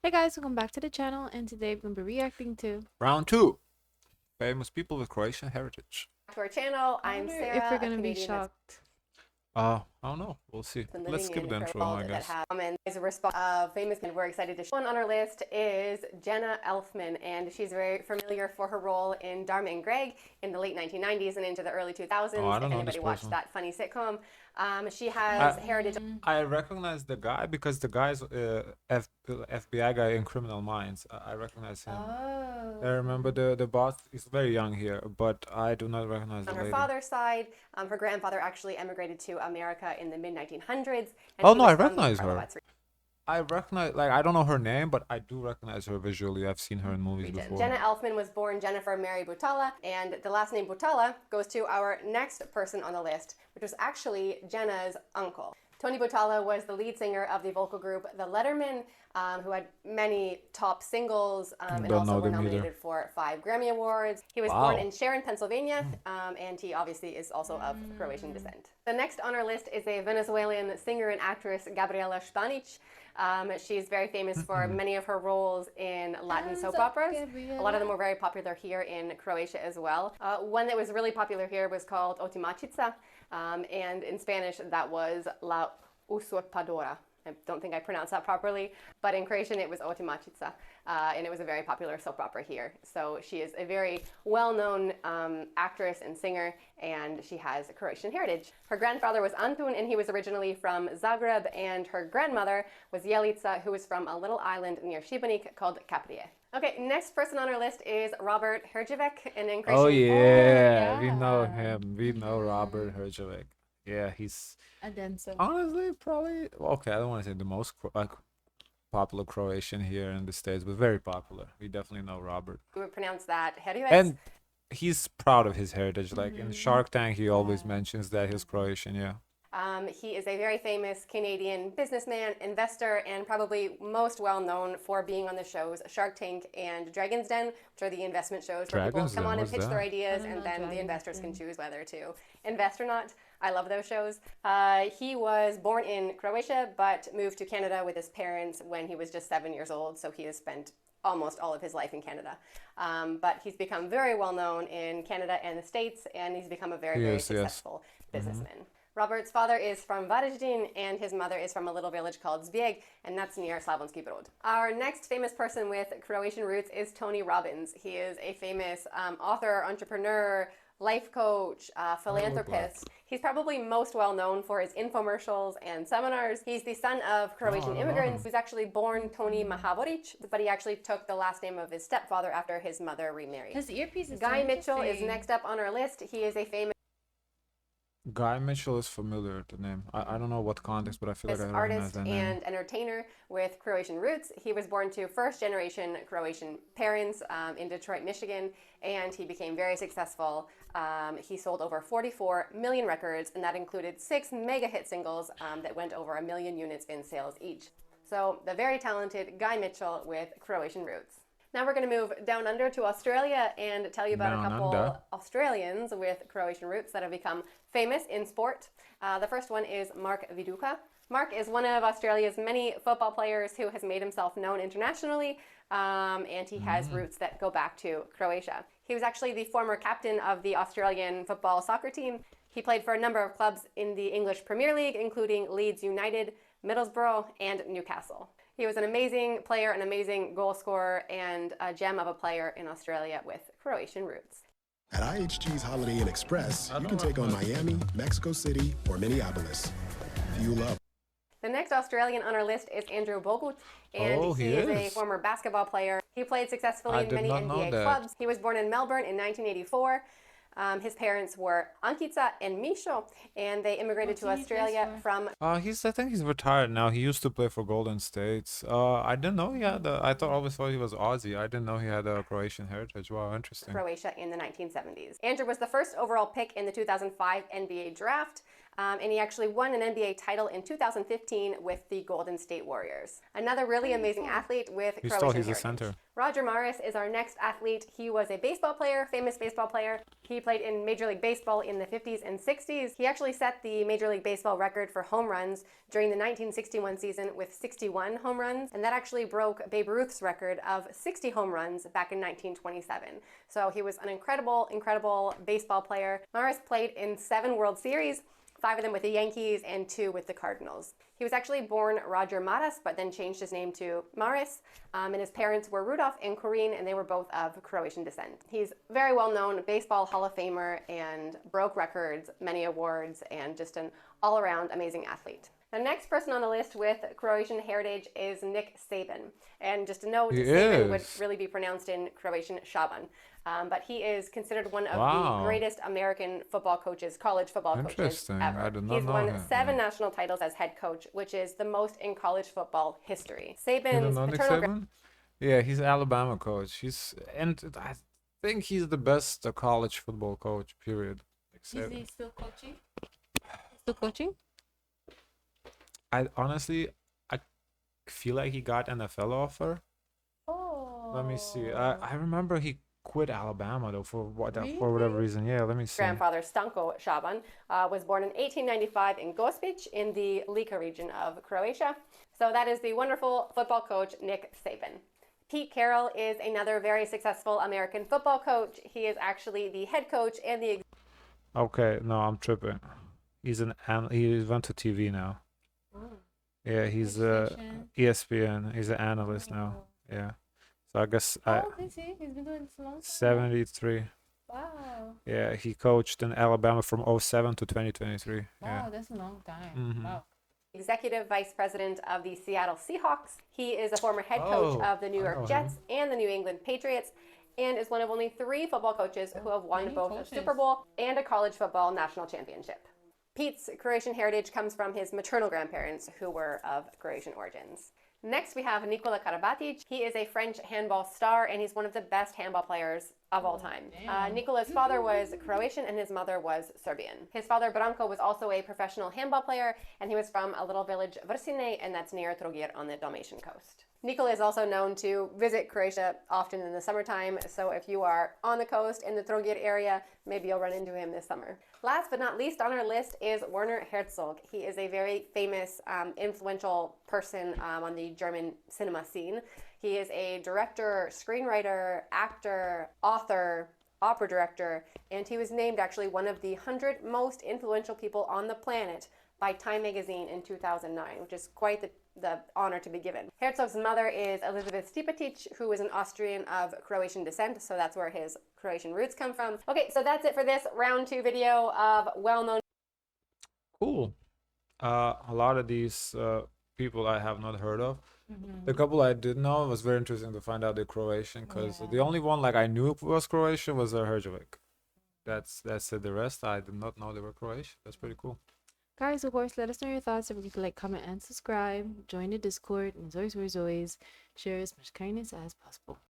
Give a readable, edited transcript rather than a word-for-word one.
Hey guys, welcome back to the channel, and today we're going to be reacting to Round 2. Famous people with Croatian heritage. To our channel. I I'm wonder Sarah, if we're a going to be Canadian that's shocked. I don't know. We'll see. been Let's living skip in the intro, I that guess. have and is a response of famous, and we're excited to show. One on our list is Jenna Elfman, and she's very familiar for her role in Dharma and Greg in the late 1990s and into the early 2000s. Oh, I don't if know anybody this watched person. that funny sitcom, she has heritage. I recognize the guy because the guy's FBI guy in Criminal Minds. I recognize him. Oh. I remember the boss is very young here, but I do not recognize the On her lady. father's side, her grandfather actually emigrated to America in the mid-1900s. Oh no, I recognize her. I recognize, like, I don't know her name, but I do recognize her visually. I've seen her in movies before. Jenna Elfman was born Jennifer Mary Butala, and the last name Butala goes to our next person on the list, which was actually Jenna's uncle. Tony Butala was the lead singer of the vocal group The Lettermen, who had many top singles and also were nominated for 5 Grammy Awards. He was born in Sharon, Pennsylvania, and he obviously is also of Croatian descent. The next on our list is a Venezuelan singer and actress, Gabriela Spanic. She's very famous for many of her roles in Latin soap operas. A lot of them were very popular here in Croatia as well. One that was really popular here was called Otimačica, and in Spanish that was La Usurpadora. I don't think I pronounced that properly, but in Croatian it was Otimačica, and it was a very popular soap opera here. So she is a very well-known actress and singer, and she has Croatian heritage. Her grandfather was Antun, and he was originally from Zagreb, and her grandmother was Jelica, who was from a little island near Šibenik called Kaprije. Okay, next person on our list is Robert Herjec, and in Croatian. Oh yeah, we know him. We know Robert Herjec. Yeah, he's a dancer. Honestly, probably okay. I don't want to say the most popular Croatian here in the States, but very popular. We definitely know Robert. We would pronounce that Herjec. And he's proud of his heritage. Like in Shark Tank, he always mentions that he's Croatian. Yeah. He is a very famous Canadian businessman, investor, and probably most well known for being on the shows Shark Tank and Dragon's Den, which are the investment shows where people come on and pitch their ideas, and then the investors can choose whether to invest or not. I love those shows. He was born in Croatia, but moved to Canada with his parents when he was just 7 years old, so he has spent almost all of his life in Canada. But he's become very well known in Canada and the States, and he's become a very successful businessman. Robert's father is from Varaždin, and his mother is from a little village called Zbjeg, and that's near Slavonski Brod. Our next famous person with Croatian roots is Tony Robbins. He is a famous author, entrepreneur, life coach, philanthropist. He's probably most well known for his infomercials and seminars. He's the son of Croatian immigrants. He was actually born Tony Mahavoric, but he actually took the last name of his stepfather after his mother remarried. His earpiece is Guy Mitchell is next up on our list. He is a famous Guy Mitchell is familiar, the name. I don't know what context, but I feel like I recognize that name. Artist and entertainer with Croatian roots. He was born to first-generation Croatian parents in Detroit, Michigan, and he became very successful. He sold over 44 million records, and that included 6 mega hit singles that went over 1 million units in sales each. So the very talented Guy Mitchell with Croatian roots. Now we're going to move down under to Australia and tell you about a couple Australians with Croatian roots that have become famous in sport. The first one is Mark Viduka. Mark is one of Australia's many football players who has made himself known internationally, and he has roots that go back to Croatia. He was actually the former captain of the Australian football soccer team. He played for a number of clubs in the English Premier League, including Leeds United, Middlesbrough, and Newcastle. He was an amazing player, an amazing goal scorer, and a gem of a player in Australia with Croatian roots. At IHG's Holiday Inn Express, you can take on Miami, Mexico City, or Minneapolis. Feel love. The next Australian on our list is Andrew Bogut, and he is a former basketball player. He played successfully in many NBA clubs. He was born in Melbourne in 1984. His parents were Ankica and Misho, and they immigrated to Australia from... I think he's retired now. He used to play for Golden State. I didn't know he had I always thought he was Aussie. I didn't know he had a Croatian heritage. Wow, interesting. Croatia in the 1970s. Andrew was the first overall pick in the 2005 NBA draft. and he actually won an NBA title in 2015 with the Golden State Warriors. Another really amazing athlete with He's Croatian tall, he's a heritage. center. Roger Maris is our next athlete. He was a baseball player, famous baseball player. He played in Major League Baseball in the 50s and 60s. He actually set the Major League Baseball record for home runs during the 1961 season with 61 home runs, and that actually broke Babe Ruth's record of 60 home runs back in 1927. So he was an incredible baseball player. Maris played in 7 World Series, 5 of them with the Yankees and 2 with the Cardinals. He was actually born Roger Maras, but then changed his name to Maris, and his parents were Rudolf and Corinne, and they were both of Croatian descent. He's very well known baseball Hall of Famer and broke records, many awards, and just an all-around amazing athlete. The next person on the list with Croatian heritage is Nick Saban. And just a note, Saban would really be pronounced in Croatian Saban. But he is considered one of the greatest American football coaches, college football coaches ever. I did not He's know won him, 7 national titles as head coach, which is the most in college football history. You don't Saban's know Nick paternal Saban? Yeah, he's Alabama coach. And I think he's the best college football coach, period. Nick Is Saban. he still coaching? Still coaching? I honestly feel like he got NFL offer. Oh. Let me see. I remember he quit Alabama though for Really? whatever reason. Yeah, let me see. grandfather, Stanko Saban, was born in 1895 in Gospic in the Lika region of Croatia. So that is the wonderful football coach, Nick Saban. Pete Carroll is another very successful American football coach. He is actually the head coach and the Okay, no, I'm tripping. He went to TV now. Yeah, he's Congratulations. ESPN. He's an analyst now. Yeah. So I guess How old is he? He's been doing this a long time. 73. Wow. Yeah, he coached in Alabama from 07 to 2023. Yeah. Wow, that's a long time. Mhm. Wow. executive vice president of the Seattle Seahawks. He is a former head coach Oh, of the New I York know him. Jets and the New England Patriots, and is one of only 3 football coaches who have won Many both coaches. a Super Bowl and a college football national championship. Pete's Croatian heritage comes from his maternal grandparents, who were of Croatian origins. Next, we have Nicola Karabati. He is a French handball star, and he's one of the best handball players of all time. Nicola's father was Croatian, and his mother was Serbian. His father, Branko, was also a professional handball player, and he was from a little village, Vrsine, and that's near Trogir on the Dalmatian coast. Nikola is also known to visit Croatia often in the summertime, so if you are on the coast in the Trogir area, maybe you'll run into him this summer. Last but not least on our list is Werner Herzog. He is a very famous, influential person on the German cinema scene. He is a director, screenwriter, actor, author, opera director, and he was named actually one of the 100 most influential people on the planet by Time magazine in 2009, which is quite the honor to be given. Herzog's mother is Elizabeth Stipatic, who is an Austrian of Croatian descent, so that's where his Croatian roots come from. Okay, so that's it for this round 2 video of well-known. Cool. A lot of these people I have not heard of. The couple I did know, it was very interesting to find out they're Croatian, because the only one like I knew was Croatian was Herjec. That's it. The rest I did not know they were Croatian. That's pretty cool. Guys, of course, let us know your thoughts. If you could like, comment, and subscribe. Join the Discord. And as always, share as much kindness as possible.